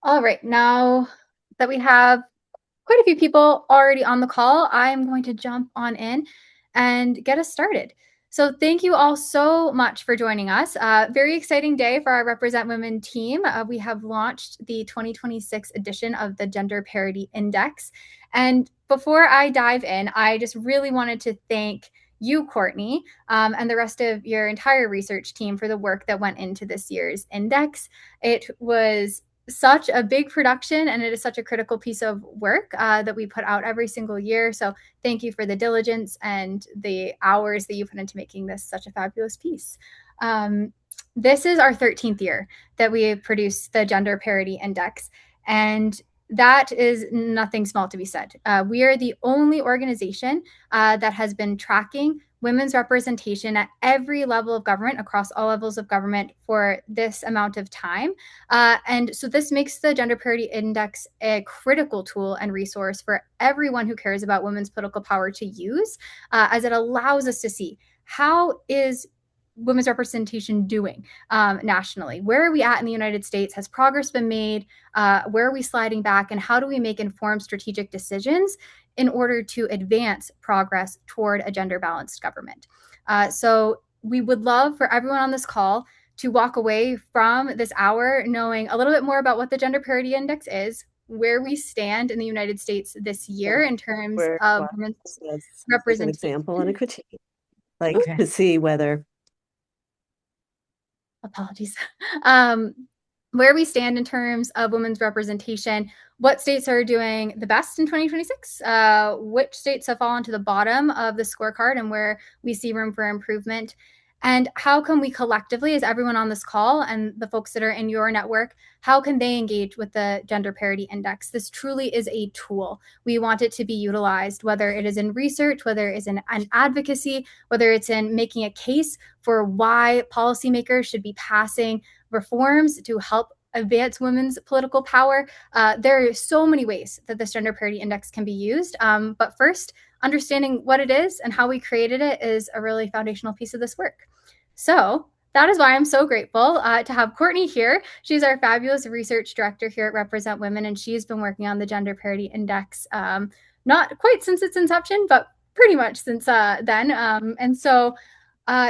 All right, now that we have quite a few people already on the call, I'm going to jump on in and get us started. So thank you all so much for joining us. Very exciting day for our Represent Women team. We have launched the 2026 edition of the Gender Parity Index. And before I dive in, I just really wanted to thank you, Courtney, and the rest of your entire research team for the work that went into this year's index. It was such a big production, and it is such a critical piece of work that we put out every single year. So thank you for the diligence and the hours that you put into making this such a fabulous piece. This is our 13th year that we produced the Gender Parity Index, and that is nothing small to be said. We are the only organization that has been tracking women's representation at every level of government, across all levels of government, for this amount of time. And so this makes the Gender Parity Index a critical tool and resource for everyone who cares about women's political power to use, as it allows us to see how is women's representation doing nationally? Where are we at in the United States? Has progress been made? Where are we sliding back? And how do we make informed strategic decisions in order to advance progress toward a gender balanced government? So we would love for everyone on this call to walk away from this hour knowing a little bit more about what the Gender Parity Index is, where we stand in the United States this year in terms of women's as an representation. example and a critique, like Okay. to see whether Apologies. Um, where we stand in terms of women's representation, what states are doing the best in 2026, which states have fallen to the bottom of the scorecard and where we see room for improvement, and how can we collectively, as everyone on this call and the folks that are in your network, how can they engage with the Gender Parity Index? This truly is a tool. We want it to be utilized, whether it is in research, whether it is in advocacy, whether it's in making a case for why policymakers should be passing reforms to help advance women's political power. There are so many ways that this Gender Parity Index can be used. But first, understanding what it is and how we created it is a really foundational piece of this work. So that is why I'm so grateful to have Courtney here. She's our fabulous research director here at Represent Women, and she's been working on the Gender Parity Index not quite since its inception, but pretty much since then. And so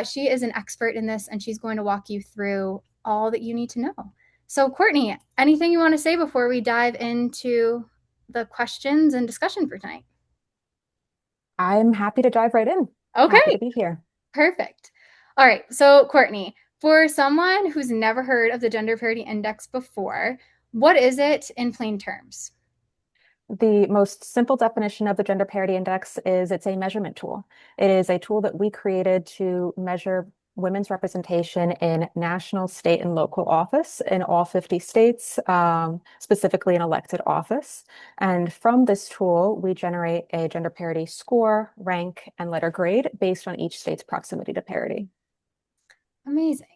she is an expert in this, and she's going to walk you through all that you need to know. So, Courtney, anything you want to say before we dive into the questions and discussion for tonight? I'm happy to dive right in. Happy to Okay, be here. perfect. All right, so Courtney, for someone who's never heard of the Gender Parity Index before, what is it in plain terms? The most simple definition of the Gender Parity Index is it's a measurement tool. It is a tool that we created to measure women's representation in national, state, and local office in all 50 states, specifically in elected office. And from this tool, we generate a gender parity score, rank, and letter grade based on each state's proximity to parity. Amazing.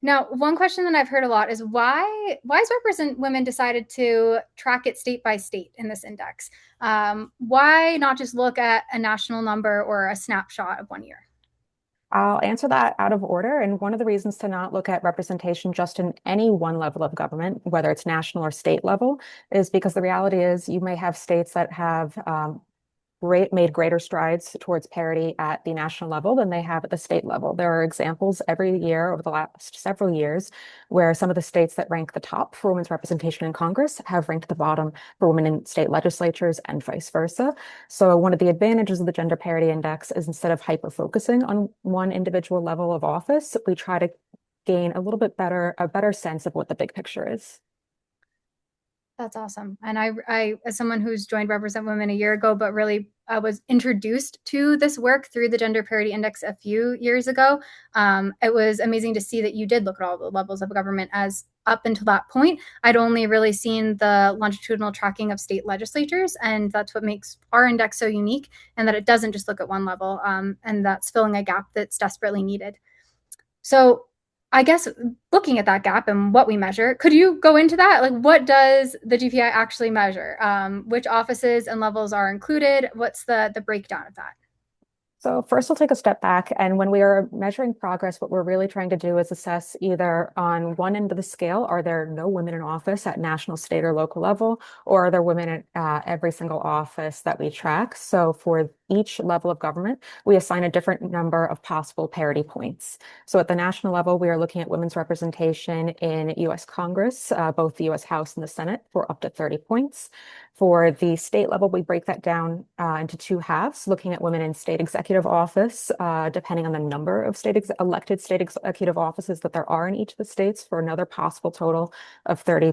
Now, one question that I've heard a lot is why has Represent Women decided to track it state by state in this index? Why not just look at a national number or a snapshot of one year? I'll answer that out of order. And one of the reasons to not look at representation just in any one level of government, whether it's national or state level, is because the reality is you may have states that have made greater strides towards parity at the national level than they have at the state level. There are examples every year over the last several years where some of the states that rank the top for women's representation in Congress have ranked the bottom for women in state legislatures and vice versa. So one of the advantages of the Gender Parity Index is instead of hyper-focusing on one individual level of office, we try to gain a better sense of what the big picture is. That's awesome. And I, as someone who's joined Represent Women a year ago, but really was introduced to this work through the Gender Parity Index a few years ago, it was amazing to see that you did look at all the levels of government, as up until that point, I'd only really seen the longitudinal tracking of state legislatures. And that's what makes our index so unique, and that it doesn't just look at one level. And that's filling a gap that's desperately needed. So I guess looking at that gap and what we measure, could you go into that? Like, what does the GPI actually measure? Which offices and levels are included? What's the breakdown of that? So first, we'll take a step back. And when we are measuring progress, what we're really trying to do is assess either on one end of the scale, are there no women in office at national, state, or local level, or are there women at every single office that we track? So for each level of government, we assign a different number of possible parity points. So at the national level, we are looking at women's representation in US Congress, both the US House and the Senate, for up to 30 points. For the state level, we break that down into two halves, looking at women in state executive office, depending on the number of elected state executive offices that there are in each of the states, for another possible total of 30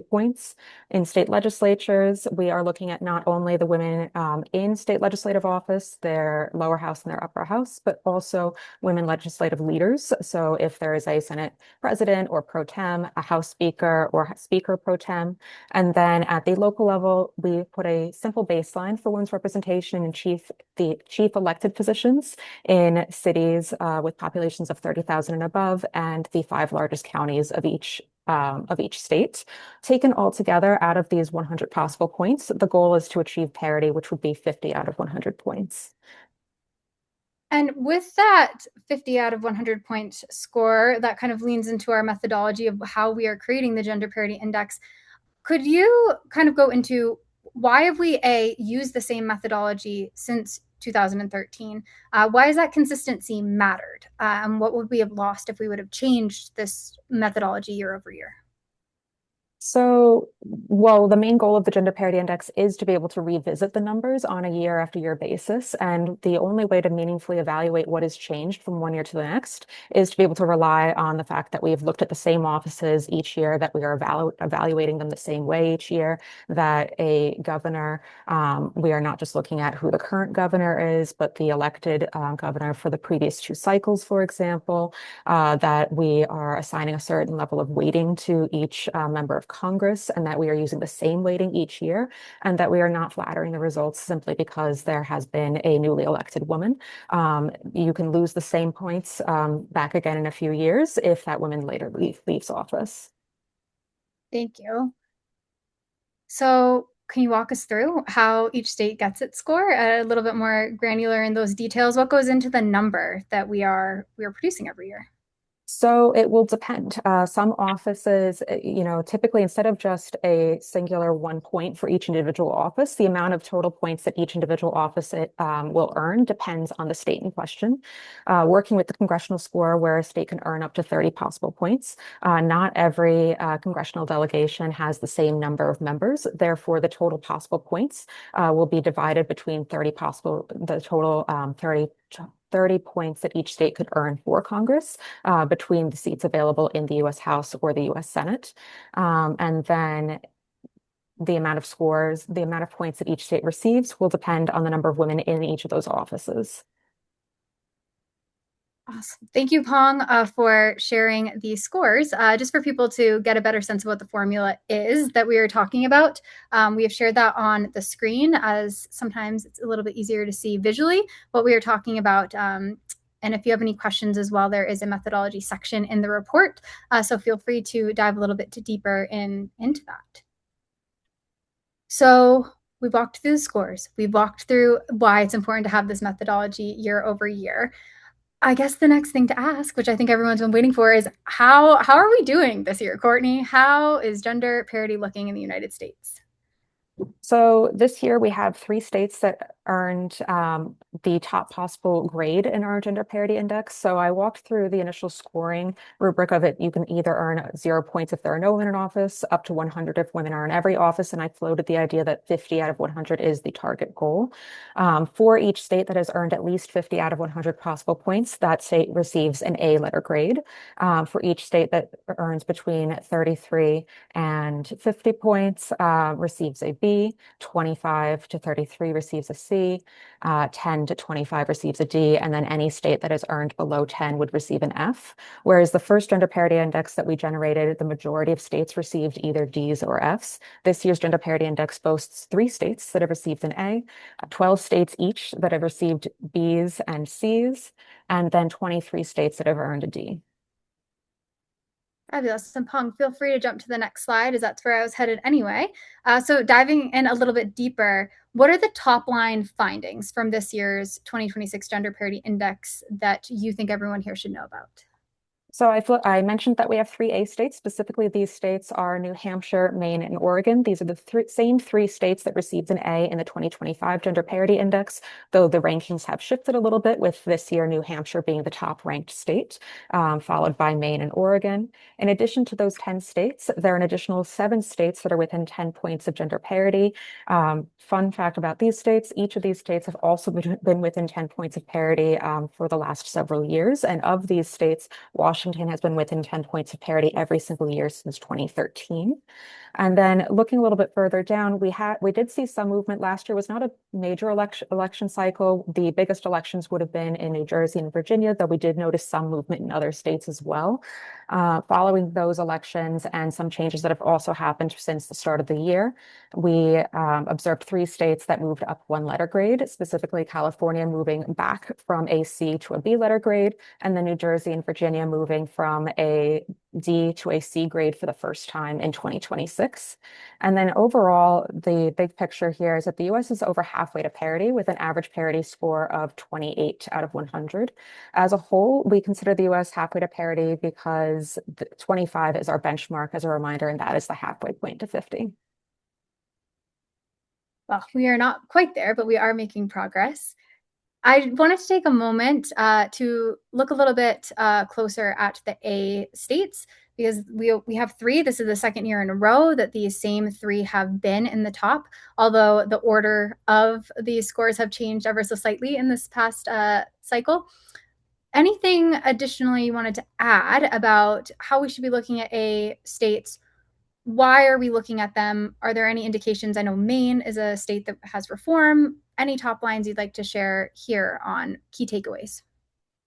points. In state legislatures, we are looking at not only the women in state legislative office, their lower house and their upper house, but also women legislative leaders. So if there is a Senate president or pro tem, a House speaker or speaker pro tem, and then at the local level, we put a simple baseline for women's representation in the chief elected positions in cities with populations of 30,000 and above, and the 5 largest counties of each state. Taken all together, out of these 100 possible points, the goal is to achieve parity, which would be 50 out of 100 points. And with that 50 out of 100 point score, that kind of leans into our methodology of how we are creating the Gender Parity Index. Could you kind of go into why have we used the same methodology since 2013? Why has that consistency mattered? And what would we have lost if we would have changed this methodology year over year? So, well, the main goal of the Gender Parity Index is to be able to revisit the numbers on a year after year basis. And the only way to meaningfully evaluate what has changed from one year to the next is to be able to rely on the fact that we've looked at the same offices each year, that we are evaluating them the same way each year, that a governor, we are not just looking at who the current governor is, but the elected governor for the previous 2 cycles, for example, that we are assigning a certain level of weighting to each member of Congress, and that we are using the same weighting each year, and that we are not flattering the results simply because there has been a newly elected woman. You can lose the same points back again in a few years if that woman later leaves office. Thank you. So can you walk us through how each state gets its score, a little bit more granular in those details? What goes into the number that we are producing every year? So it will depend. Some offices, typically instead of just a singular 1 point for each individual office, the amount of total points that each individual office will earn depends on the state in question. Working with the congressional score, where a state can earn up to 30 possible points, not every congressional delegation has the same number of members. Therefore, the total possible points will be divided between the total 30 points that each state could earn for Congress between the seats available in the US House or the US Senate. And then the amount of points that each state receives will depend on the number of women in each of those offices. Awesome. Thank you, Pong, for sharing these scores. Just for people to get a better sense of what the formula is that we are talking about, we have shared that on the screen, as sometimes it's a little bit easier to see visually what we are talking about. And if you have any questions as well, there is a methodology section in the report. So feel free to dive a little bit deeper into that. So we've walked through the scores. We've walked through why it's important to have this methodology year over year. I guess the next thing to ask, which I think everyone's been waiting for, is how are we doing this year, Courtney? How is gender parity looking in the United States? So this year we have 3 states that earned the top possible grade in our Gender Parity Index. So I walked through the initial scoring rubric of it. You can either earn 0 points if there are no women in office, up to 100 if women are in every office. And I floated the idea that 50 out of 100 is the target goal. For each state that has earned at least 50 out of 100 possible points, that state receives an A letter grade. For each state that earns between 33 and 50 points, receives a B, 25 to 33 receives a C, 10 to 25 receives a D, and then any state that has earned below 10 would receive an F. Whereas the first Gender Parity Index that we generated, the majority of states received either Ds or Fs. This year's Gender Parity Index boasts 3 states that have received an A, 12 states each that have received Bs and Cs, and then 23 states that have earned a D. Fabulous. And Pong, feel free to jump to the next slide, as that's where I was headed anyway. So diving in a little bit deeper, what are the top line findings from this year's 2026 Gender Parity Index that you think everyone here should know about? So I mentioned that we have 3 A states. Specifically, these states are New Hampshire, Maine, and Oregon. These are the same three states that received an A in the 2025 Gender Parity Index, though the rankings have shifted a little bit, with this year New Hampshire being the top ranked state, followed by Maine and Oregon. In addition to those 10 states, there are an additional 7 states that are within 10 points of gender parity. Fun fact about these states, each of these states have also been within 10 points of parity for the last several years. And of these states, Washington has been within 10 points of parity every single year since 2013. And then looking a little bit further down, we did see some movement last year. It was not a major election cycle. The biggest elections would have been in New Jersey and Virginia, though we did notice some movement in other states as well. Following those elections and some changes that have also happened since the start of the year, we observed 3 states that moved up 1 letter grade, specifically California moving back from a C to a B letter grade, and then New Jersey and Virginia moving from a D to a C grade for the first time in 2026. And then overall, the big picture here is that the US is over halfway to parity with an average parity score of 28 out of 100. As a whole, we consider the US halfway to parity because 25 is our benchmark, as a reminder, and that is the halfway point to 50. Well, we are not quite there, but we are making progress. I wanted to take a moment to look a little bit closer at the A states, because we have 3. This is the second year in a row that these same 3 have been in the top, although the order of these scores have changed ever so slightly in this past cycle. Anything additionally you wanted to add about how we should be looking at A states? Why are we looking at them? Are there any indications? I know Maine is a state that has reform. Any top lines you'd like to share here on key takeaways?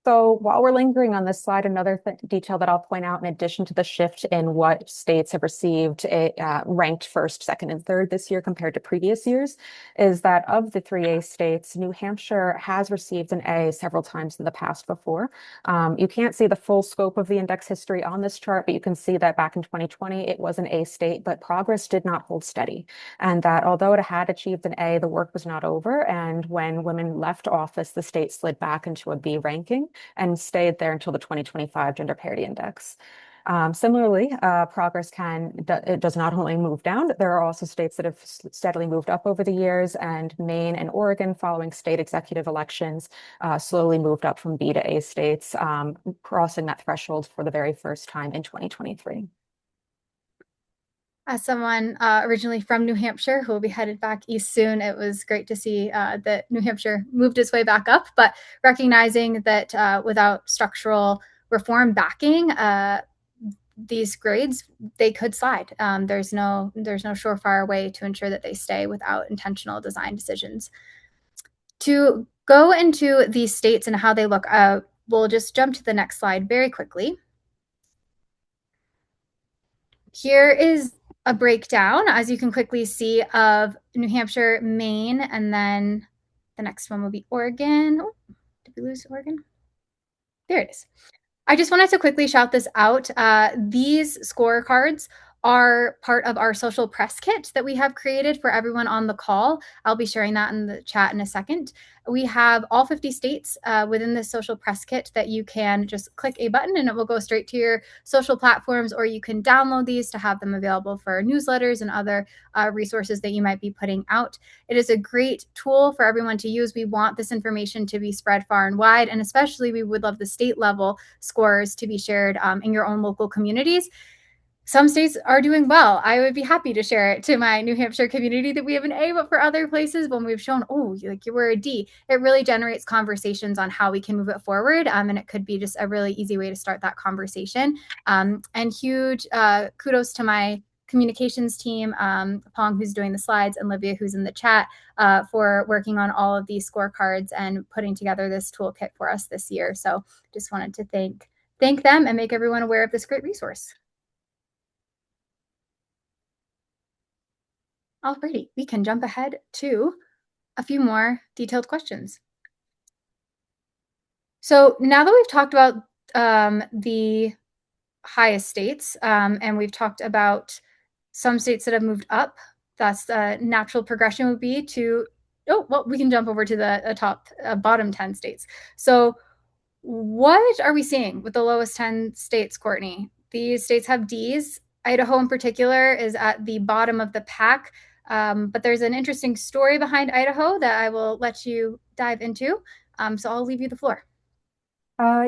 So while we're lingering on this slide, another detail that I'll point out, in addition to the shift in what states have received a ranked first, second, and third this year compared to previous years, is that of the 3 A states, New Hampshire has received an A several times in the past before. You can't see the full scope of the index history on this chart, but you can see that back in 2020, it was an A state, but progress did not hold steady. And that although it had achieved an A, the work was not over. And when women left office, the state slid back into a B ranking and stayed there until the 2025 Gender Parity Index. Similarly, progress it does not only move down, there are also states that have steadily moved up over the years, and Maine and Oregon, following state executive elections, slowly moved up from B to A states, crossing that threshold for the very first time in 2023. As someone originally from New Hampshire who will be headed back east soon, it was great to see that New Hampshire moved its way back up, but recognizing that without structural reform backing, these grades, they could slide. There's no surefire way to ensure that they stay without intentional design decisions. To go into these states and how they look, we'll just jump to the next slide very quickly. Here is a breakdown, as you can quickly see, of New Hampshire, Maine, and then the next one will be Oregon. Oh, did we lose Oregon? There it is. I just wanted to quickly shout this out. These scorecards are part of our social press kit that we have created for everyone on the call. I'll be sharing that in the chat in a second. We have all 50 states within this social press kit that you can just click a button and it will go straight to your social platforms, or you can download these to have them available for newsletters and other resources that you might be putting out. It is a great tool for everyone to use. We want this information to be spread far and wide, and especially we would love the state level scores to be shared in your own local communities. Some states are doing well. I would be happy to share it to my New Hampshire community that we have an A, but for other places, when we've shown, oh, like you were a D, it really generates conversations on how we can move it forward. And it could be just a really easy way to start that conversation. And huge kudos to my communications team, Pong, who's doing the slides, and Livia, who's in the chat, for working on all of these scorecards and putting together this toolkit for us this year. So just wanted to thank them and make everyone aware of this great resource. Alrighty, we can jump ahead to a few more detailed questions. So now that we've talked about the highest states, and we've talked about some states that have moved up. That's the natural progression would be to, oh, well, we can jump over to the top bottom 10 states. So what are we seeing with the lowest 10 states, Courtney? These states have Ds. Idaho, in particular, is at the bottom of the pack. But there's an interesting story behind Idaho that I will let you dive into. So I'll leave you the floor.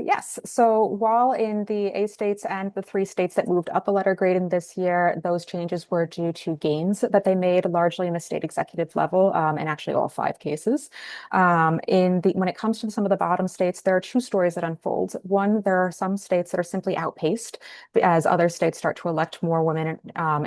Yes. So while in the A states and the 3 states that moved up a letter grade in this year, those changes were due to gains that they made largely in the state executive level, and actually all 5 cases. When it comes to some of the bottom states, there are 2 stories that unfold. One, there are some states that are simply outpaced as other states start to elect more women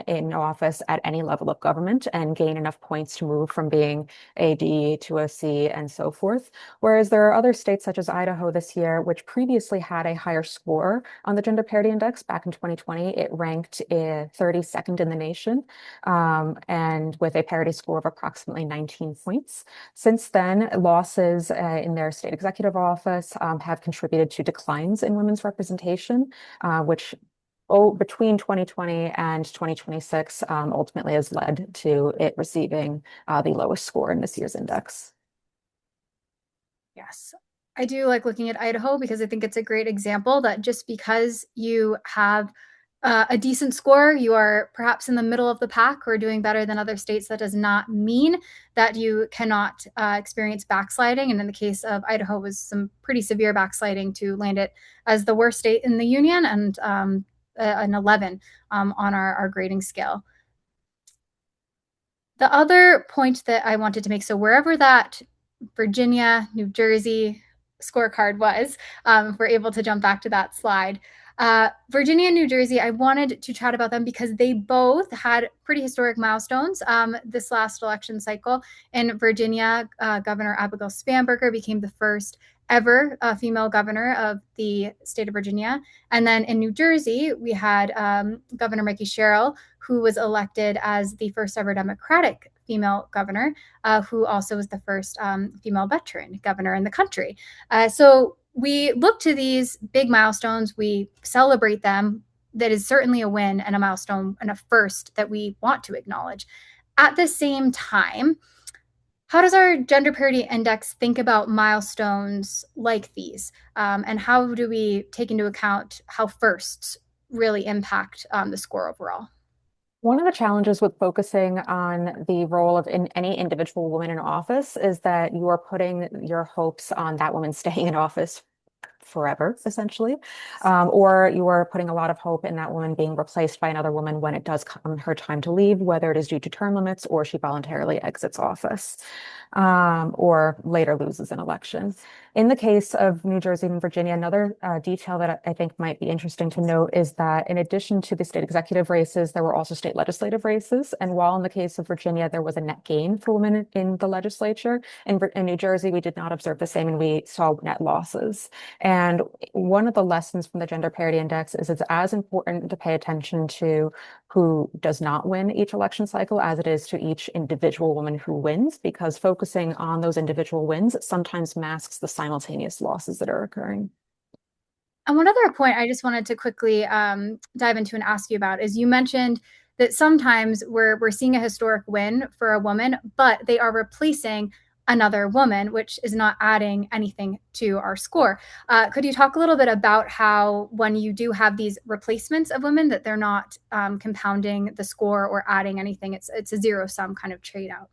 in office at any level of government and gain enough points to move from being a D to a C and so forth. Whereas there are other states such as Idaho this year, which previously had a higher score on the Gender Parity Index back in 2020. It ranked 32nd in the nation, and with a parity score of approximately 19 points. Since then, losses in their state executive office have contributed to declines in women's representation, which between 2020 and 2026 ultimately has led to it receiving the lowest score in this year's index. Yes. I do like looking at Idaho because I think it's a great example that just because you have a decent score, you are perhaps in the middle of the pack or doing better than other states. That does not mean that you cannot experience backsliding. And in the case of Idaho, was some pretty severe backsliding to land it as the worst state in the union and an 11 on our grading scale. The other point that I wanted to make, so wherever that Virginia, New Jersey scorecard was, if we're able to jump back to that slide. Virginia and New Jersey, I wanted to chat about them because they both had pretty historic milestones this last election cycle. In Virginia, Governor Abigail Spanberger became the first ever female governor of the state of Virginia. And then in New Jersey, we had Governor Mickey Sherrill, who was elected as the first ever Democratic female governor, who also was the first female veteran governor in the country. So we look to these big milestones, we celebrate them. That is certainly a win and a milestone and a first that we want to acknowledge. At the same time, how does our gender parity index think about milestones like these? And how do we take into account how firsts really impact the score overall? One of the challenges with focusing on the role of any individual woman in office is that you are putting your hopes on that woman staying in office forever, essentially, or you are putting a lot of hope in that woman being replaced by another woman when it does come her time to leave, whether it is due to term limits or she voluntarily exits office, or later loses an election. In the case of New Jersey and Virginia, another detail that I think might be interesting to note is that in addition to the state executive races, there were also state legislative races. And while in the case of Virginia, there was a net gain for women in the legislature, in New Jersey, we did not observe the same and we saw net losses. And one of the lessons from the Gender Parity Index is it's as important to pay attention to who does not win each election cycle as it is to each individual woman who wins, because focusing on those individual wins sometimes masks the simultaneous losses that are occurring. And one other point I just wanted to quickly dive into and ask you about is you mentioned that sometimes we're seeing a historic win for a woman, but they are replacing another woman, which is not adding anything to our score. Could you talk a little bit about how when you do have these replacements of women, that they're not compounding the score or adding anything? It's a zero sum kind of trade out.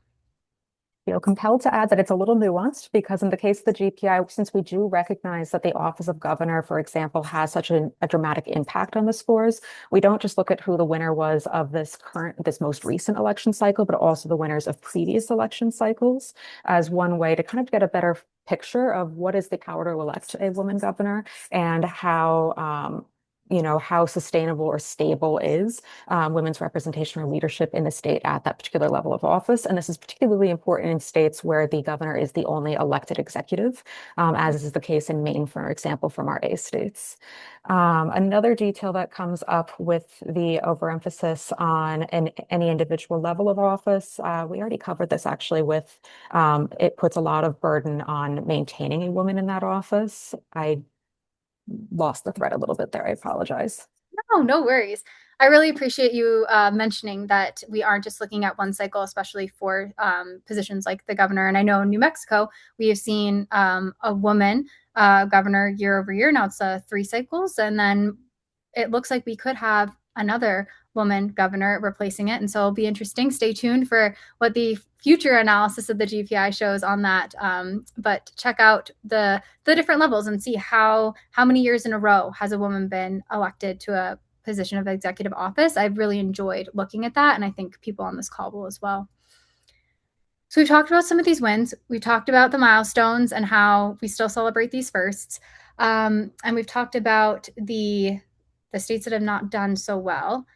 Feel compelled to add that it's a little nuanced because in the case of the GPI, since we do recognize that the office of governor, for example, has such a dramatic impact on the scores, we don't just look at who the winner was of this most recent election cycle, but also the winners of previous election cycles as one way to kind of get a better picture of what is the power to elect a woman governor and how how sustainable or stable is women's representation or leadership in the state at that particular level of office. And this is particularly important in states where the governor is the only elected executive, as is the case in Maine, for example, from our A states. Another detail that comes up with the overemphasis on any individual level of office, we already covered this actually with, it puts a lot of burden on maintaining a woman in that office. I lost the thread a little bit there. I apologize. No, no worries. I really appreciate you mentioning that we aren't just looking at one cycle, especially for positions like the governor. And I know in New Mexico, we have seen a woman governor year over year. Now it's 3 cycles. And then it looks like we could have another woman governor replacing it. And so it'll be interesting. Stay tuned for what the future analysis of the GPI shows on that. But check out the different levels and see how many years in a row has a woman been elected to a position of executive office. I've really enjoyed looking at that, and I think people on this call will as well. So we've talked about some of these wins. We talked about the milestones and how we still celebrate these firsts. And we've talked about the states that have not done so well.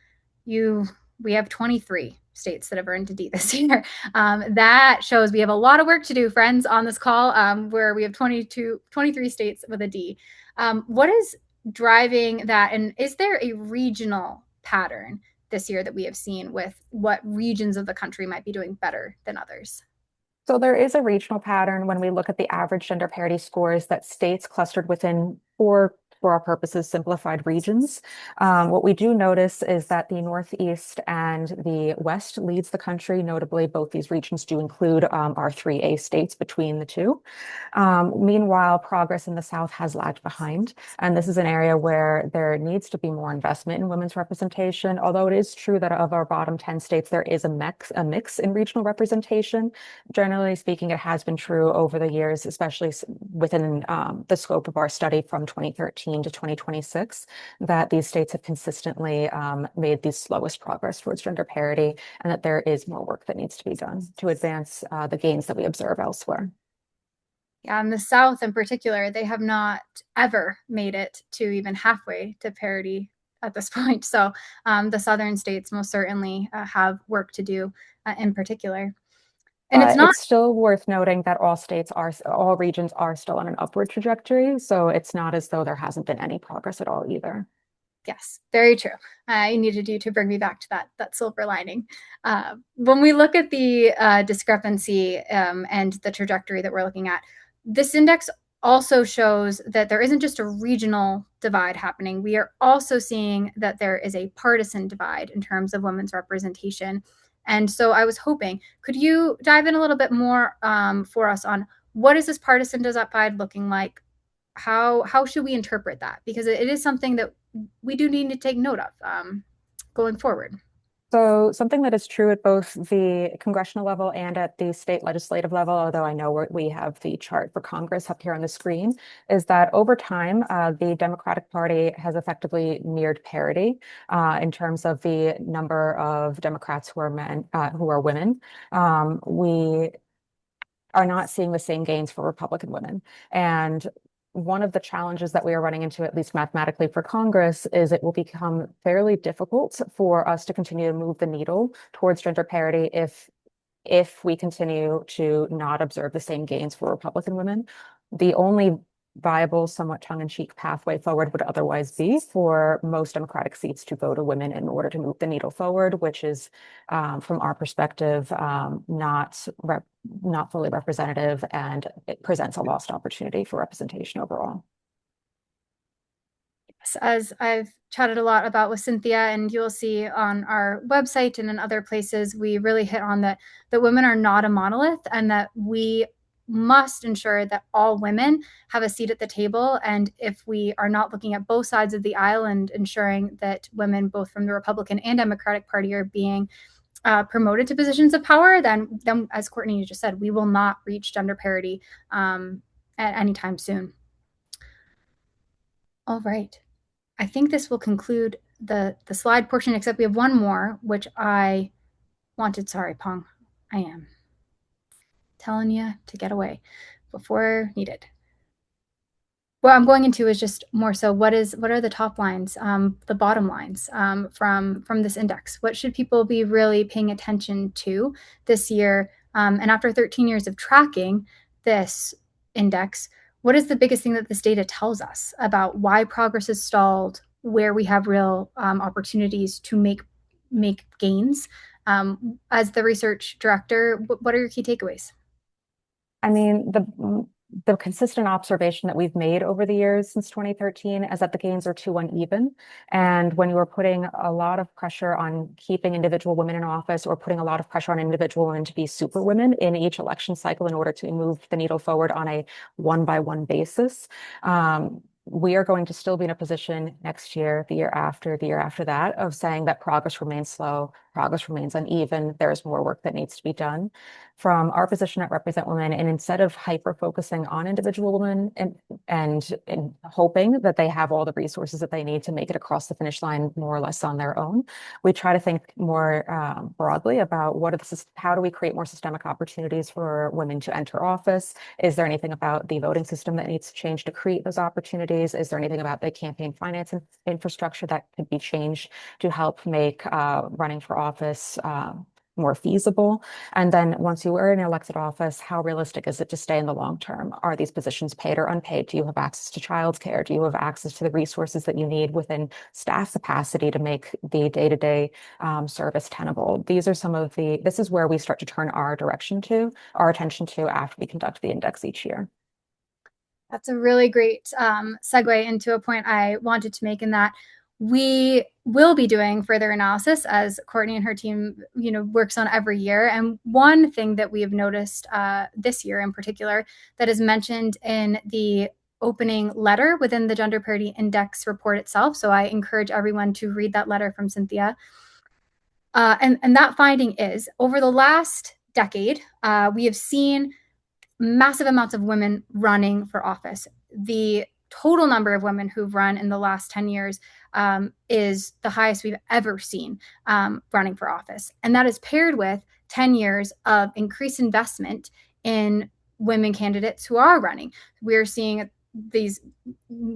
We have 23 states that have earned a D this year. That shows we have a lot of work to do, friends, on this call, where we have 23 states with a D. What is driving that? And is there a regional pattern this year that we have seen with what regions of the country might be doing better than others? So there is a regional pattern when we look at the average gender parity scores that states clustered within four, for our purposes, simplified regions. What we do notice is that the Northeast and the West leads the country. Notably, both these regions do include our 3A states between the two. Meanwhile, progress in the South has lagged behind. And this is an area where there needs to be more investment in women's representation. Although it is true that of our bottom 10 states, there is a mix in regional representation. Generally speaking, it has been true over the years, especially within the scope of our study from 2013 to 2026, that these states have consistently made the slowest progress towards gender parity, and that there is more work that needs to be done to advance the gains that we observe elsewhere. Yeah, in the South in particular, they have not ever made it to even halfway to parity at this point. So the Southern states most certainly have work to do in particular. And it's But not, it's still worth noting that all regions are still on an upward trajectory. So it's not as though there hasn't been any progress at all either. yes, very true. I needed you to bring me back to that silver lining. When we look at the discrepancy and the trajectory that we're looking at, this index also shows that there isn't just a regional divide happening. We are also seeing that there is a partisan divide in terms of women's representation. And so I was hoping, could you dive in a little bit more for us on what is this partisan divide looking like? How should we interpret that? Because it is something that we do need to take note of going forward. So something that is true at both the congressional level and at the state legislative level, although I know we have the chart for Congress up here on the screen, is that over time, the Democratic Party has effectively neared parity in terms of the number of Democrats who are women. We are not seeing the same gains for Republican women. And one of the challenges that we are running into, at least mathematically for Congress, is it will become fairly difficult for us to continue to move the needle towards gender parity if we continue to not observe the same gains for Republican women. The only viable, somewhat tongue-in-cheek pathway forward would otherwise be for most Democratic seats to go to women in order to move the needle forward, which is, from our perspective, not fully representative, and it presents a lost opportunity for representation overall. As I've chatted a lot about with Cynthia, and you'll see on our website and in other places, we really hit on that women are not a monolith, and that we must ensure that all women have a seat at the table. And if we are not looking at both sides of the aisle and ensuring that women, both from the Republican and Democratic Party, are being promoted to positions of power, then as Courtney just said, we will not reach gender parity at any time soon. All right. I think this will conclude the slide portion, except we have one more, which I wanted. Sorry, Pong. I am telling you to get away before needed. What I'm going into is just more so what are the top lines, the bottom lines from this index? What should people be really paying attention to this year? And after 13 years of tracking this index, what is the biggest thing that this data tells us about why progress is stalled, where we have real opportunities to make gains? As the research director, what are your key takeaways? I mean, the consistent observation that we've made over the years since 2013 is that the gains are too uneven. And when you are putting a lot of pressure on keeping individual women in office or putting a lot of pressure on individual women to be super women in each election cycle in order to move the needle forward on a one-by-one basis, we are going to still be in a position next year, the year after that, of saying that progress remains slow, progress remains uneven, there's more work that needs to be done. From our position at Represent Women, and instead of hyper focusing on individual women and hoping that they have all the resources that they need to make it across the finish line more or less on their own, we try to think more broadly about how do we create more systemic opportunities for women to enter office? Is there anything about the voting system that needs to change to create those opportunities? Is there anything about the campaign finance infrastructure that could be changed to help make running for office more feasible? And then once you are in elected office, how realistic is it to stay in the long term? Are these positions paid or unpaid? Do you have access to childcare? Do you have access to the resources that you need within staff capacity to make the day-to-day service tenable? This is where we start to turn our attention to after we conduct the index each year. That's a really great segue into a point I wanted to make, in that we will be doing further analysis as Courtney and her team, works on every year. And one thing that we have noticed this year in particular that is mentioned in the opening letter within the Gender Parity Index report itself. So I encourage everyone to read that letter from Cynthia. And that finding is, over the last decade, we have seen massive amounts of women running for office. The total number of women who've run in the last 10 years is the highest we've ever seen running for office. And that is paired with 10 years of increased investment in women candidates who are running. We're seeing these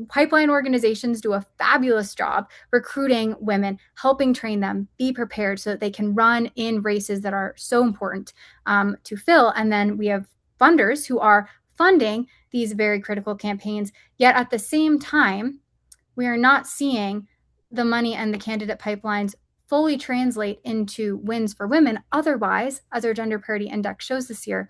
pipeline organizations do a fabulous job recruiting women, helping train them, be prepared so that they can run in races that are so important to fill. And then we have funders who are funding these very critical campaigns. Yet at the same time, we are not seeing the money and the candidate pipelines fully translate into wins for women. Otherwise, as our Gender Parity Index shows this year,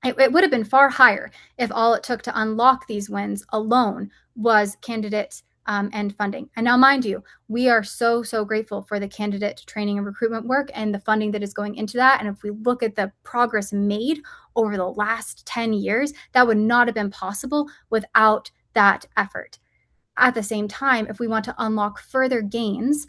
it would have been far higher if all it took to unlock these wins alone was candidates and funding. And now, mind you, we are so grateful for the candidate training and recruitment work and the funding that is going into that. And if we look at the progress made over the last 10 years, that would not have been possible without that effort. At the same time, if we want to unlock further gains,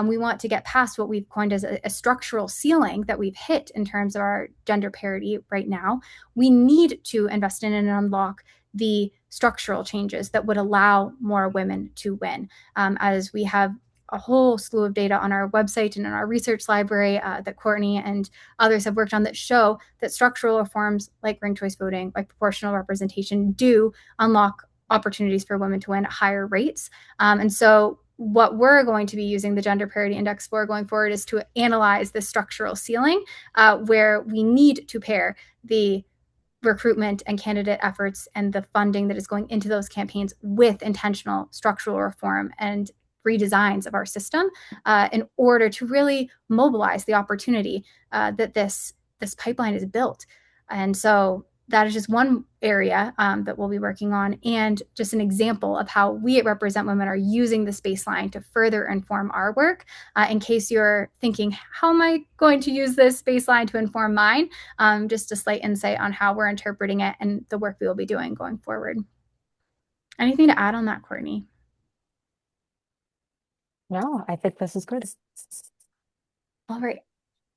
we want to get past what we've coined as a structural ceiling that we've hit in terms of our gender parity right now, we need to invest in and unlock the structural changes that would allow more women to win. As we have a whole slew of data on our website and in our research library that Courtney and others have worked on that show that structural reforms like ranked choice voting, like proportional representation, do unlock opportunities for women to win at higher rates. And so what we're going to be using the Gender Parity Index for going forward is to analyze the structural ceiling where we need to pair the recruitment and candidate efforts and the funding that is going into those campaigns with intentional structural reform and redesigns of our system in order to really mobilize the opportunity that this pipeline is built. And so that is just one area that we'll be working on, and just an example of how we at Represent Women are using this baseline to further inform our work. In case you're thinking, how am I going to use this baseline to inform mine? Just a slight insight on how we're interpreting it and the work we will be doing going forward. Anything to add on that, Courtney? No, I think this is good. All right.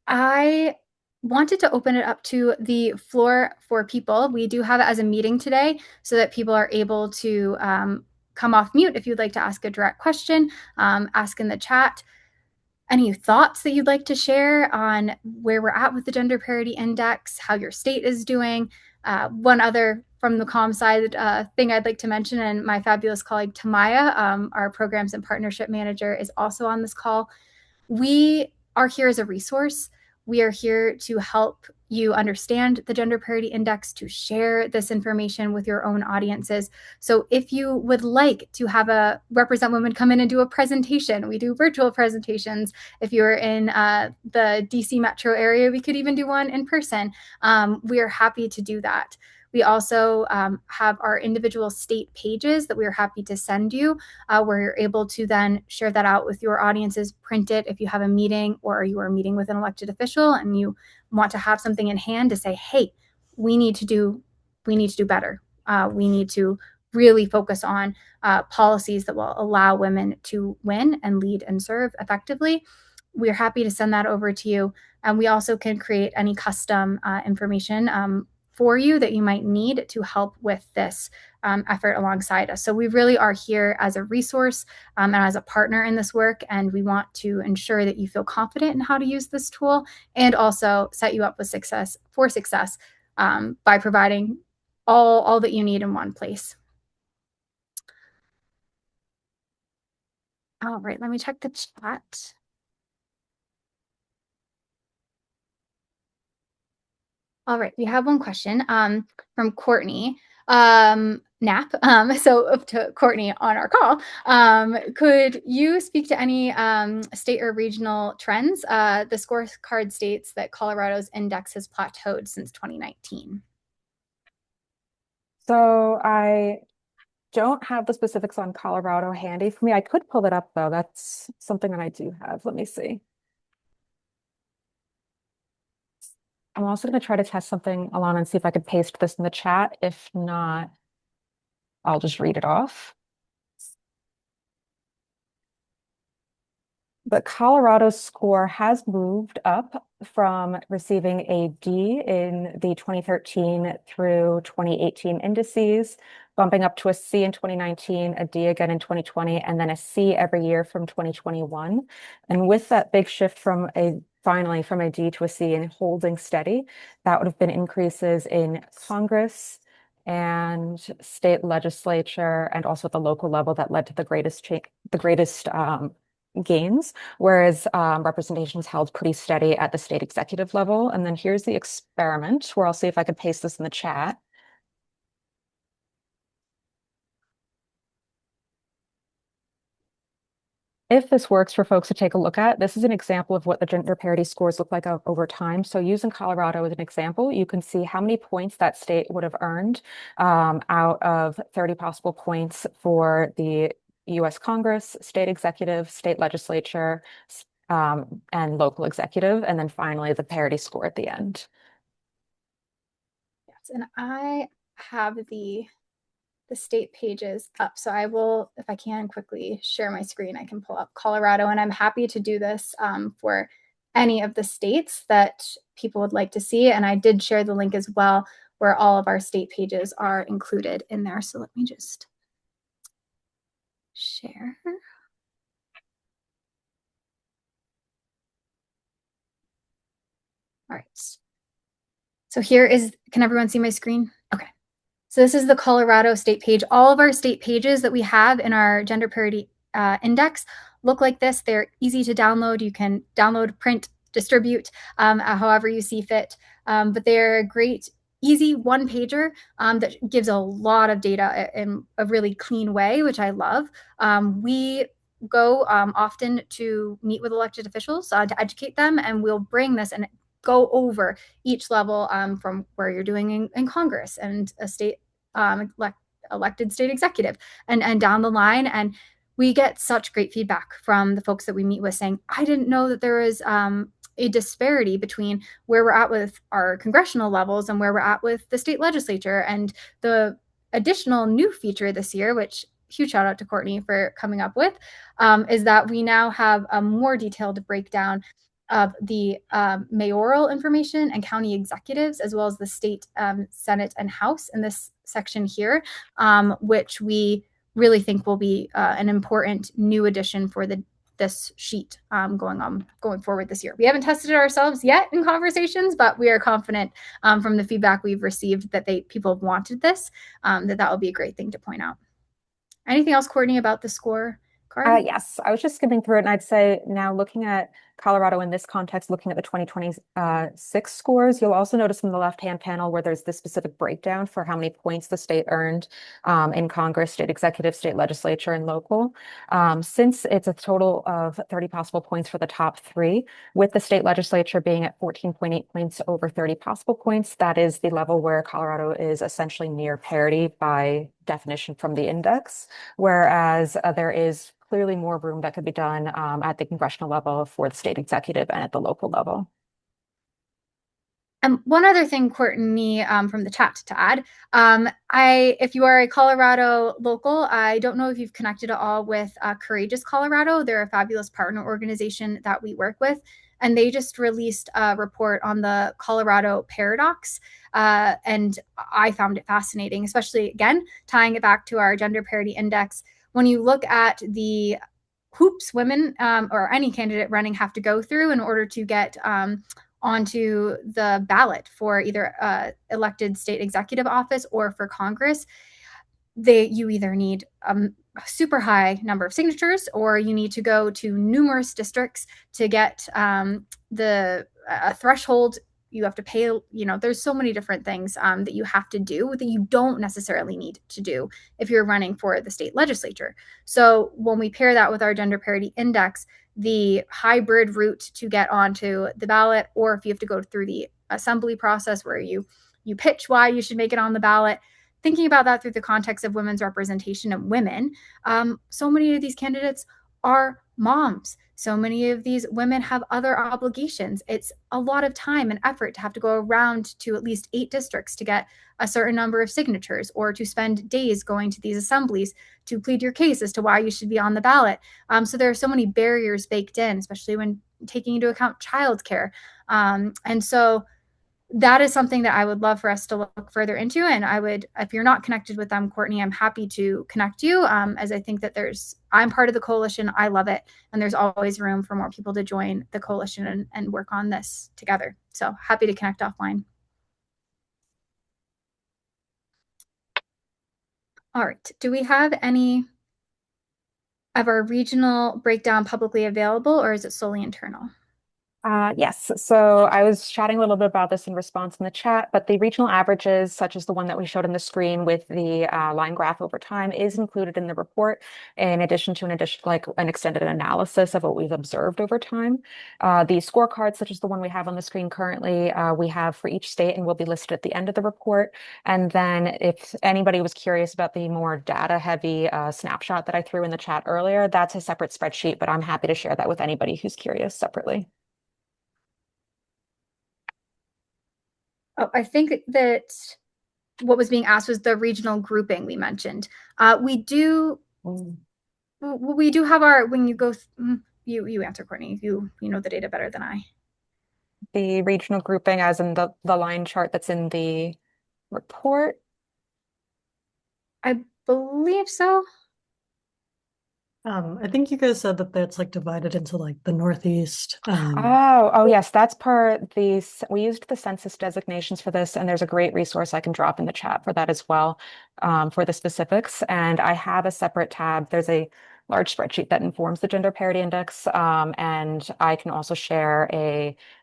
I wanted to open it up to the floor for people. We do have it as a meeting today so that people are able to come off mute if you'd like to ask a direct question, ask in the chat. Any thoughts that you'd like to share on where we're at with the Gender Parity Index, how your state is doing? One other from the comm side thing I'd like to mention, and my fabulous colleague Tamaya, our programs and partnership manager, is also on this call. We are here as a resource. We are here to help you understand the Gender Parity Index, to share this information with your own audiences. So if you would like to have a Represent Women come in and do a presentation, we do virtual presentations. If you're in the DC metro area, we could even do one in person. We are happy to do that. We also have our individual state pages that we are happy to send you, where you're able to then share that out with your audiences, print it if you have a meeting or you are meeting with an elected official and you want to have something in hand to say, hey, we need to do better. We need to really focus on policies that will allow women to win and lead and serve effectively. We're happy to send that over to you. And we also can create any custom information for you that you might need to help with this effort alongside us. So we really are here as a resource and as a partner in this work. And we want to ensure that you feel confident in how to use this tool and also set you up with success by providing all that you need in one place. All right, let me check the chat. All right, we have one question from Courtney Knapp. So to Courtney on our call, could you speak to any state or regional trends? The scorecard states that Colorado's index has plateaued since 2019. So I don't have the specifics on Colorado handy for me. I could pull it up though. That's something that I do have. Let me see. I'm also going to try to test something, Alana, and see if I could paste this in the chat. If not, I'll just read it off. But Colorado's score has moved up from receiving a D in the 2013 through 2018 indices, bumping up to a C in 2019, a D again in 2020, and then a C every year from 2021. And with that big shift finally from a D to a C and holding steady, that would have been increases in Congress and state legislature and also at the local level that led to the greatest gains, whereas representation is held pretty steady at the state executive level. And then here's the experiment where I'll see if I can paste this in the chat. If this works for folks to take a look at, this is an example of what the gender parity scores look like over time. So using Colorado as an example, you can see how many points that state would have earned out of 30 possible points for the US Congress, state executive, state legislature, and local executive, and then finally the parity score at the end. Yes, and I have the state pages up. So I will, if I can quickly share my screen, I can pull up Colorado, and I'm happy to do this for any of the states that people would like to see. And I did share the link as well where all of our state pages are included in there. So let me just share. All right. So here is, can everyone see my screen? Okay. So this is the Colorado state page. All of our state pages that we have in our Gender Parity Index look like this. They're easy to download. You can download, print, distribute, however you see fit. But they're a great, easy one-pager that gives a lot of data in a really clean way, which I love. We go often to meet with elected officials to educate them, and we'll bring this and go over each level from where you're doing in Congress and a state elected state executive and down the line. And we get such great feedback from the folks that we meet with saying, I didn't know that there was a disparity between where we're at with our congressional levels and where we're at with the state legislature. And the additional new feature this year, which huge shout out to Courtney for coming up with, is that we now have a more detailed breakdown of the mayoral information and county executives, as well as the state Senate and House in this section here, which we really think will be an important new addition for this sheet going forward this year. We haven't tested it ourselves yet in conversations, but we are confident from the feedback we've received that people have wanted this, that will be a great thing to point out. Anything else, Courtney, about the score card? Yes, I was just skimming through it, and I'd say now looking at Colorado in this context, looking at the 2026 scores, you'll also notice in the left-hand panel where there's this specific breakdown for how many points the state earned in Congress, state executive, state legislature, and local. Since it's a total of 30 possible points for the top three, with the state legislature being at 14.8 points over 30 possible points, that is the level where Colorado is essentially near parity by definition from the index, whereas there is clearly more room that could be done at the congressional level for the state executive and at the local level. One other thing, Courtney, from the chat to add, if you are a Colorado local, I don't know if you've connected at all with Courageous Colorado. They're a fabulous partner organization that we work with, and they just released a report on the Colorado paradox, and I found it fascinating, especially, again, tying it back to our Gender Parity Index. When you look at the hoops women or any candidate running have to go through in order to get onto the ballot for either elected state executive office or for Congress, you either need a super high number of signatures or you need to go to numerous districts to get the threshold. You have to pay, there's so many different things that you have to do that you don't necessarily need to do if you're running for the state legislature. So when we pair that with our gender parity index, the hybrid route to get onto the ballot, or if you have to go through the assembly process where you pitch why you should make it on the ballot, thinking about that through the context of women's representation and women, so many of these candidates are moms. So many of these women have other obligations. It's a lot of time and effort to have to go around to at least 8 districts to get a certain number of signatures, or to spend days going to these assemblies to plead your case as to why you should be on the ballot. So there are so many barriers baked in, especially when taking into account childcare. And so that is something that I would love for us to look further into. And I would, if you're not connected with them, Courtney, I'm happy to connect you, as I think that I'm part of the coalition. I love it. And there's always room for more people to join the coalition and work on this together. So happy to connect offline. All right. Do we have any of our regional breakdown publicly available, or is it solely internal? Yes, so I was chatting a little bit about this in response in the chat, but the regional averages, such as the one that we showed on the screen with the line graph over time, is included in the report, in addition to an extended analysis of what we've observed over time. The scorecards, such as the one we have on the screen currently, we have for each state and will be listed at the end of the report. And then if anybody was curious about the more data-heavy snapshot that I threw in the chat earlier, that's a separate spreadsheet, but I'm happy to share that with anybody who's curious separately. Oh, I think that what was being asked was the regional grouping we mentioned. We do have our, when you go, you answer, Courtney, you know the data better than I. The regional grouping as in the line chart that's in the report? I believe so. I think you guys said that that's like divided into like the Northeast. Oh, yes, that's we used the census designations for this, and there's a great resource I can drop in the chat for that as well, for the specifics. And I have a separate tab. There's a large spreadsheet that informs the Gender Parity Index, and I can also share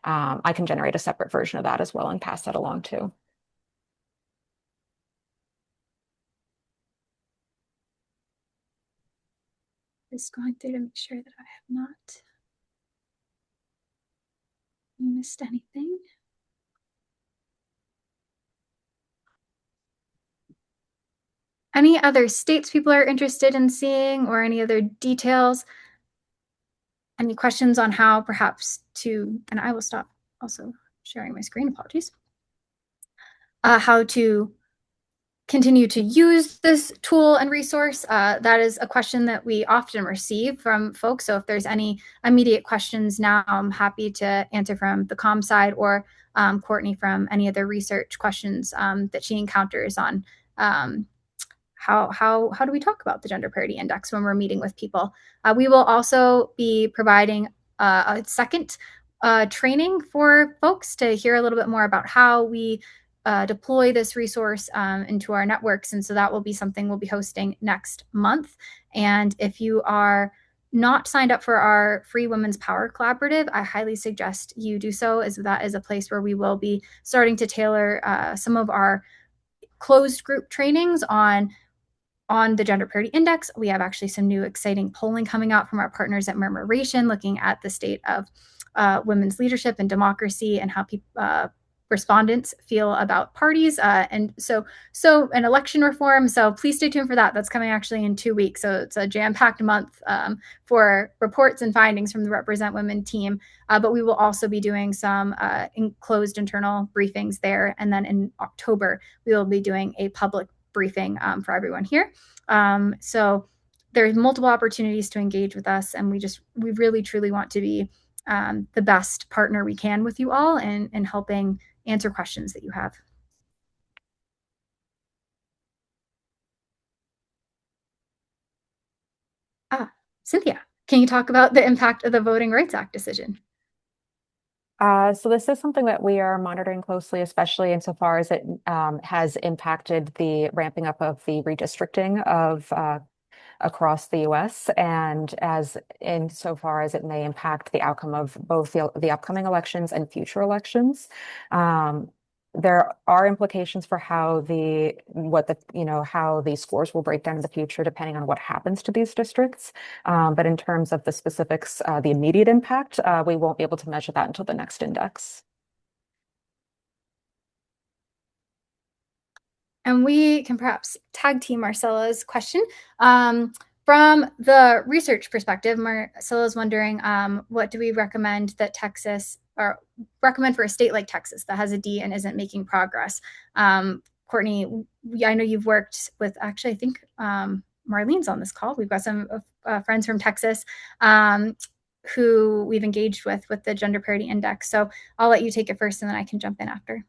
I can generate a separate version of that as well and pass that along too. Just going through to make sure that I have not missed anything. Any other states people are interested in seeing, or any other details? Any questions on how perhaps and I will stop also sharing my screen, apologies. How to continue to use this tool and resource? That is a question that we often receive from folks. So if there's any immediate questions now, I'm happy to answer from the comm side, or Courtney from any other research questions that she encounters on how do we talk about the Gender Parity Index when we're meeting with people. We will also be providing a second training for folks to hear a little bit more about how we deploy this resource into our networks. And so that will be something we'll be hosting next month. And if you are not signed up for our free Women's Power Collaborative, I highly suggest you do so, as that is a place where we will be starting to tailor some of our closed group trainings on the Gender Parity Index. We have actually some new exciting polling coming out from our partners at Murmuration, looking at the state of women's leadership and democracy and how respondents feel about parties and an election reform. So please stay tuned for that. That's coming actually in 2 weeks. So it's a jam-packed month for reports and findings from the Represent Women team. But we will also be doing some enclosed internal briefings there. And then in October, we will be doing a public briefing for everyone here. So there's multiple opportunities to engage with us, and we really truly want to be the best partner we can with you all in helping answer questions that you have. Cynthia, can you talk about the impact of the Voting Rights Act decision? So this is something that we are monitoring closely, especially insofar as it has impacted the ramping up of the redistricting of across the US, and as insofar as it may impact the outcome of both the upcoming elections and future elections. There are implications for how the scores will break down in the future, depending on what happens to these districts. But in terms of the specifics, the immediate impact, we won't be able to measure that until the next index. And we can perhaps tag team Marcella's question. From the research perspective, Marcella's wondering, what do we recommend that Texas, or recommend for a state like Texas that has a D and isn't making progress? Courtney, I know you've worked with, actually, I think Marlene's on this call. We've got some friends from Texas who we've engaged with the Gender Parity Index. So I'll let you take it first and then I can jump in after.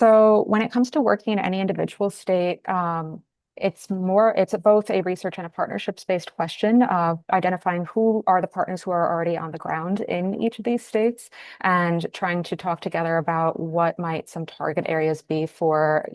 So when it comes to working in any individual state, it's both a research and a partnerships-based question of identifying who are the partners who are already on the ground in each of these states and trying to talk together about what might some target areas be for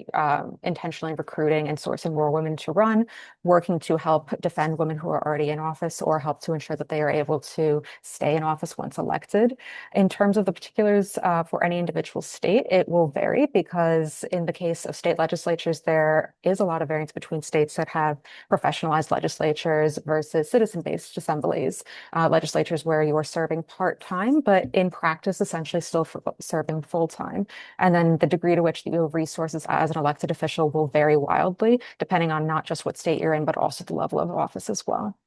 intentionally recruiting and sourcing more women to run, working to help defend women who are already in office or help to ensure that they are able to stay in office once elected. In terms of the particulars for any individual state, it will vary because in the case of state legislatures, there is a lot of variance between states that have professionalized legislatures versus citizen-based assemblies, legislatures where you are serving part-time, but in practice, essentially still serving full-time. And then the degree to which you have resources as an elected official will vary wildly, depending on not just what state you're in, but also the level of office as well.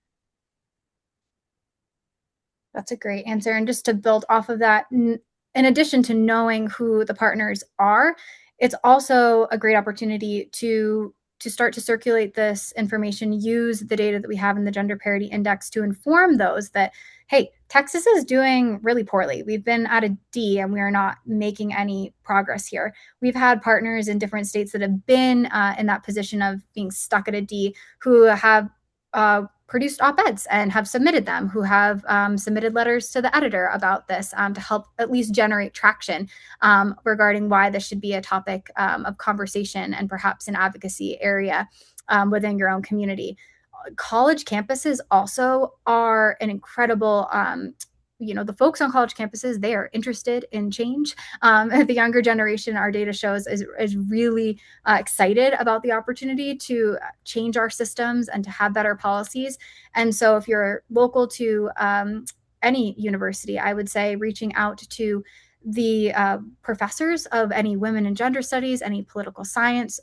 That's a great answer. And just to build off of that, in addition to knowing who the partners are, it's also a great opportunity to start to circulate this information, use the data that we have in the Gender Parity Index to inform those that, hey, Texas is doing really poorly. We've been at a D and we are not making any progress here. We've had partners in different states that have been in that position of being stuck at a D who have produced op-eds and have submitted them, who have submitted letters to the editor about this to help at least generate traction regarding why this should be a topic of conversation and perhaps an advocacy area within your own community. College campuses also are an incredible the folks on college campuses, they are interested in change. The younger generation, our data shows, is really excited about the opportunity to change our systems and to have better policies. And so if you're local to any university, I would say reaching out to the professors of any women and gender studies, any political science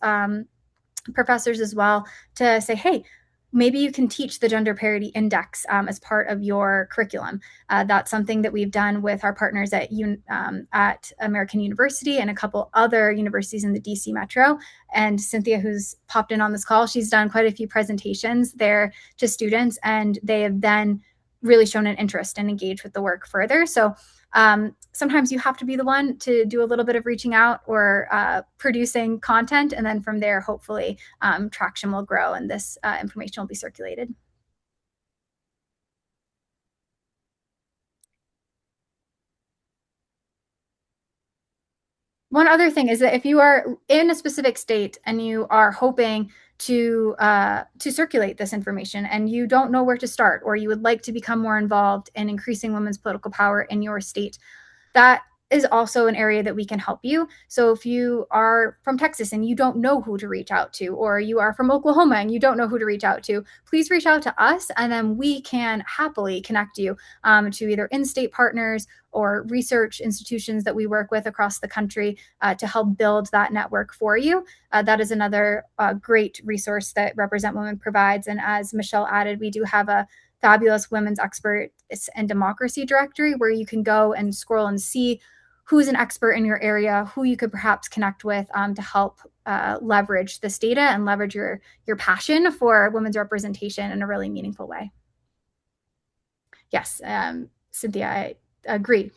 professors as well, to say, hey, maybe you can teach the Gender Parity Index as part of your curriculum. That's something that we've done with our partners at American University and a couple other universities in the DC Metro. And Cynthia, who's popped in on this call, she's done quite a few presentations there to students, and they have then really shown an interest and engaged with the work further. So sometimes you have to be the one to do a little bit of reaching out or producing content. And then from there, hopefully traction will grow and this information will be circulated. One other thing is that if you are in a specific state and you are hoping to circulate this information and you don't know where to start, or you would like to become more involved in increasing women's political power in your state, that is also an area that we can help you. So if you are from Texas and you don't know who to reach out to, or you are from Oklahoma and you don't know who to reach out to, please reach out to us, and then we can happily connect you to either in-state partners or research institutions that we work with across the country to help build that network for you. That is another great resource that Represent Women provides. And as Michelle added, we do have a fabulous women's experts and democracy directory where you can go and scroll and see who's an expert in your area, who you could perhaps connect with to help leverage this data and leverage your passion for women's representation in a really meaningful way. Yes, Cynthia, I agree.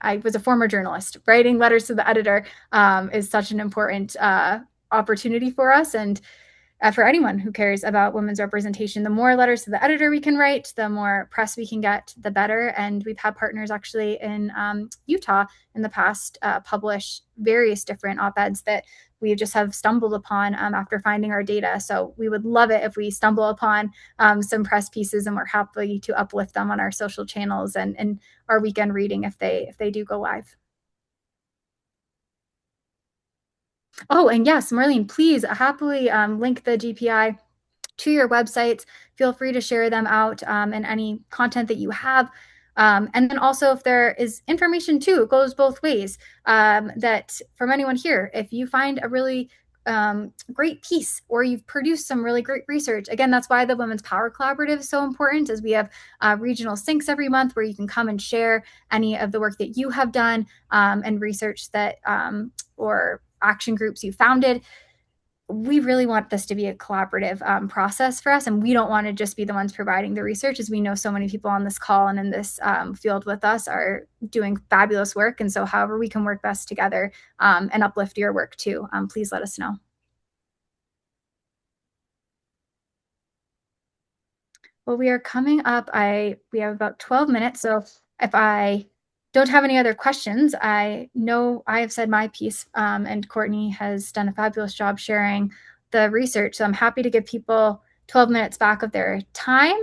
I was a former journalist. Writing letters to the editor is such an important opportunity for us, and for anyone who cares about women's representation. The more letters to the editor we can write, the more press we can get, the better. And we've had partners actually in Utah in the past publish various different op-eds that we just have stumbled upon after finding our data. So we would love it if we stumble upon some press pieces, and we're happy to uplift them on our social channels and our weekend reading if they do go live. Oh, and yes, Marlene, please happily link the GPI to your websites. Feel free to share them out and any content that you have. And then also, if there is information too, it goes both ways. That from anyone here, if you find a really great piece, or you've produced some really great research, again, that's why the Women's Power Collaborative is so important, is we have regional syncs every month where you can come and share any of the work that you have done and research that or action groups you founded. We really want this to be a collaborative process for us, and we don't want to just be the ones providing the research, as we know so many people on this call and in this field with us are doing fabulous work. And so however we can work best together and uplift your work too, please let us know. Well, we are coming up. We have about 12 minutes. So if I don't have any other questions, I know I have said my piece, and Courtney has done a fabulous job sharing the research. So I'm happy to give people 12 minutes back of their time.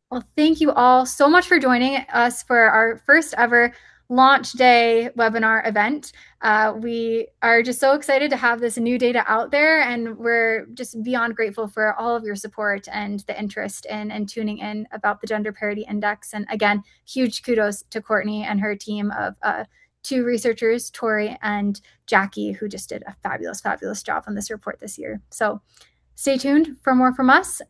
Well, thank you all so much for joining us for our first ever launch day webinar event. We are just so excited to have this new data out there, and we're just beyond grateful for all of your support and the interest in tuning in about the Gender Parity Index. And again, huge kudos to Courtney and her team of 2 researchers, Tori and Jackie, who just did a fabulous, fabulous job on this report this year. So stay tuned for more from us.